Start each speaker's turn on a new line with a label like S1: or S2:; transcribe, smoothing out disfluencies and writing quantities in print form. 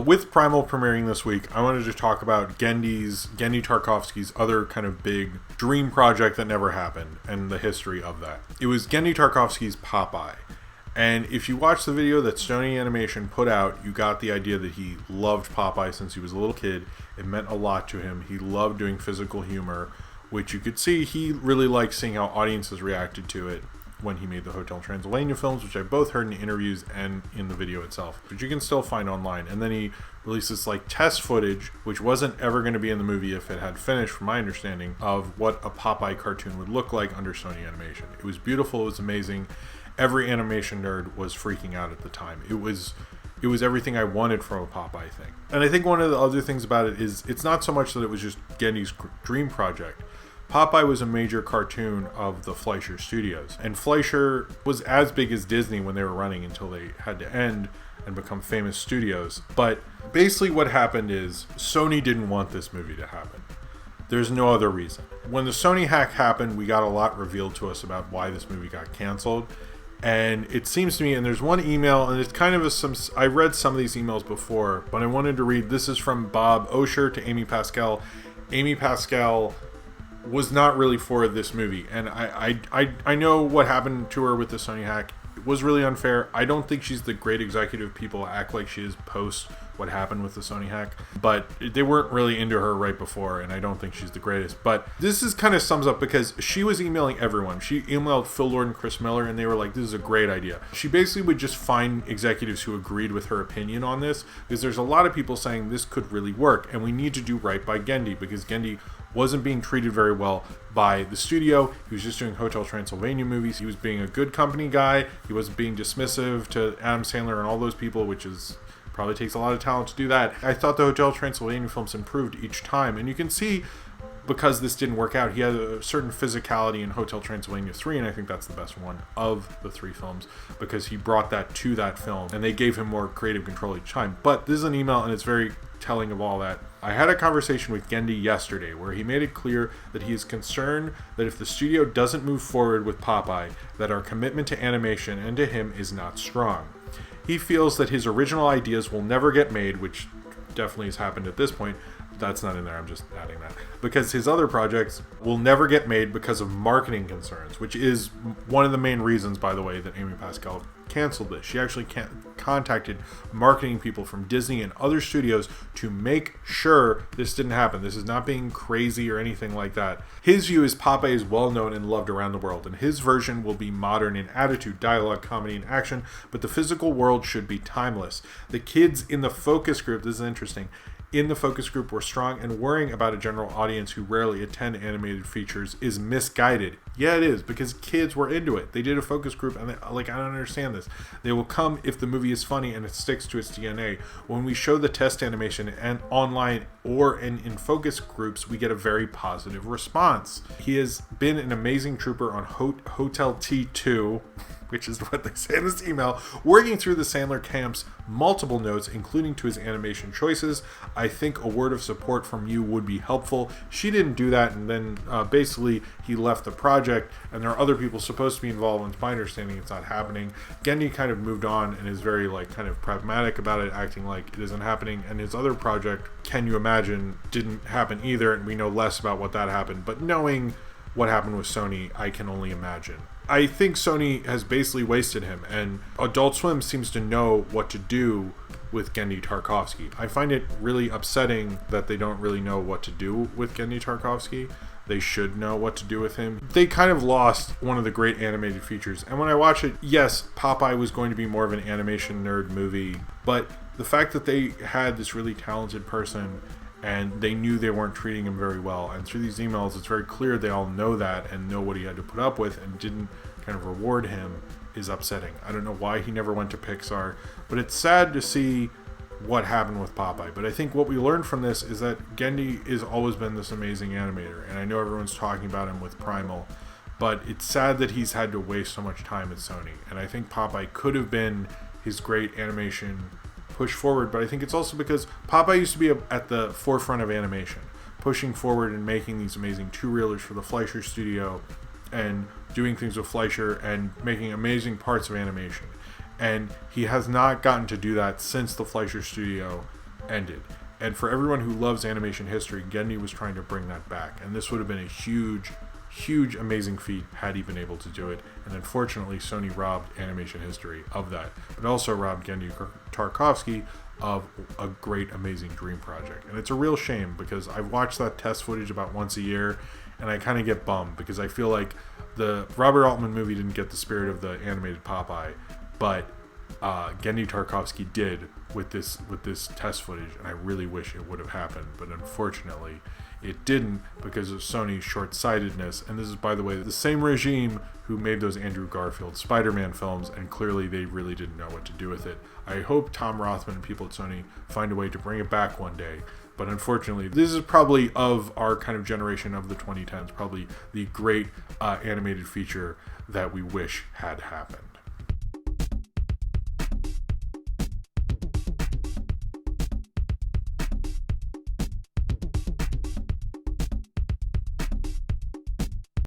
S1: with Primal premiering this week, I wanted to talk about Genndy Tartakovsky's other kind of big dream project that never happened and the history of that. It was Genndy Tartakovsky's Popeye. And if you watch the video that Sony Animation put out, you got the idea that he loved Popeye since he was a little kid. It meant a lot to him. He loved doing physical humor, which you could see he really liked seeing how audiences reacted to it when he made the Hotel Transylvania films, which I both heard in interviews and in the video itself, but you can still find online. And then he released this like test footage, which wasn't ever going to be in the movie if it had finished, from my understanding, of what a Popeye cartoon would look like under Sony Animation. It was beautiful. It was amazing. Every animation nerd was freaking out at the time. It was everything I wanted from a Popeye thing. And I think one of the other things about it is it's not so much that it was just Genndy's dream project. Popeye was a major cartoon of the Fleischer Studios, and Fleischer was as big as Disney when they were running until they had to end and become famous studios. But basically what happened is Sony didn't want this movie to happen. There's no other reason. When the Sony hack happened, we got a lot revealed to us about why this movie got canceled. And it seems to me, and there's one email, and it's kind of I read some of these emails before, but I wanted to read, this is from Bob Osher to Amy Pascal. Amy Pascal was not really for this movie, and I know what happened to her with the Sony hack. It was really unfair. I don't think she's the great executive people act like she is post what happened with the Sony hack, but they weren't really into her right before, and I don't think she's the greatest. But this is kind of sums up because she was emailing everyone. She emailed Phil Lord and Chris Miller, and they were like, this is a great idea. She basically would just find executives who agreed with her opinion on this, because there's a lot of people saying this could really work, and we need to do right by Genndy, because Genndy wasn't being treated very well by the studio. He was just doing Hotel Transylvania movies. He was being a good company guy. He wasn't being dismissive to Adam Sandler and all those people, which is probably takes a lot of talent to do that. I thought the Hotel Transylvania films improved each time, and you can see because this didn't work out, he had a certain physicality in Hotel Transylvania 3, and I think that's the best one of the three films, because he brought that to that film, and they gave him more creative control each time. But this is an email, and it's very telling of all that. I had a conversation with Genndy yesterday where he made it clear that he is concerned that if the studio doesn't move forward with Popeye, that our commitment to animation and to him is not strong. He feels that his original ideas will never get made, which definitely has happened at this point. That's not in there, I'm just adding that. Because his other projects will never get made because of marketing concerns, which is one of the main reasons, by the way, that Amy Pascal canceled this. She actually contacted marketing people from Disney and other studios to make sure this didn't happen. This is not being crazy or anything like that. His view is Popeye is well known and loved around the world, and his version will be modern in attitude, dialogue, comedy, and action, but the physical world should be timeless. The kids in the focus group, this is interesting, in the focus group were strong, and worrying about a general audience who rarely attend animated features is misguided. Yeah, it is, because kids were into it. They did a focus group, and I don't understand this. They will come if the movie is funny and it sticks to its DNA. When we show the test animation and online or in focus groups, we get a very positive response. He has been an amazing trooper on Hotel T2, which is what they say in this email, working through the Sandler camp's multiple notes, including to his animation choices. I think a word of support from you would be helpful. She didn't do that, and then basically he left the project, and there are other people supposed to be involved, and it's my understanding it's not happening. Genndy kind of moved on and is very kind of pragmatic about it, acting like it isn't happening, and his other project, Can You Imagine, didn't happen either, and we know less about what that happened, but knowing what happened with Sony, I can only imagine. I think Sony has basically wasted him, and Adult Swim seems to know what to do with Genndy Tartakovsky. I find it really upsetting that they don't really know what to do with Genndy Tartakovsky. They should know what to do with him. They kind of lost one of the great animated features, and when I watch it, yes, Popeye was going to be more of an animation nerd movie, but the fact that they had this really talented person and they knew they weren't treating him very well, and through these emails it's very clear they all know that and know what he had to put up with and didn't kind of reward him, is upsetting. I don't know why he never went to Pixar, but it's sad to see what happened with Popeye. But I think what we learned from this is that Genndy has always been this amazing animator, and I know everyone's talking about him with Primal, but it's sad that he's had to waste so much time at Sony, and I think Popeye could have been his great animation push forward, but I think it's also because Popeye used to be at the forefront of animation, pushing forward and making these amazing two-reelers for the Fleischer studio and doing things with Fleischer and making amazing parts of animation. And he has not gotten to do that since the Fleischer studio ended. And for everyone who loves animation history, Genndy was trying to bring that back. And this would have been a huge, amazing feat had he been able to do it. And unfortunately, Sony robbed animation history of that, but also robbed Genndy Tartakovsky of a great, amazing dream project. And it's a real shame because I've watched that test footage about once a year, and I kind of get bummed because I feel like the Robert Altman movie didn't get the spirit of the animated Popeye, but Genndy Tartakovsky did with this test footage, and I really wish it would have happened, but unfortunately it didn't because of Sony's short-sightedness. And this is, by the way, the same regime who made those Andrew Garfield Spider-Man films, and clearly they really didn't know what to do with it. I hope Tom Rothman and people at Sony find a way to bring it back one day, but unfortunately this is probably, of our kind of generation of the 2010s, probably the great animated feature that we wish had happened.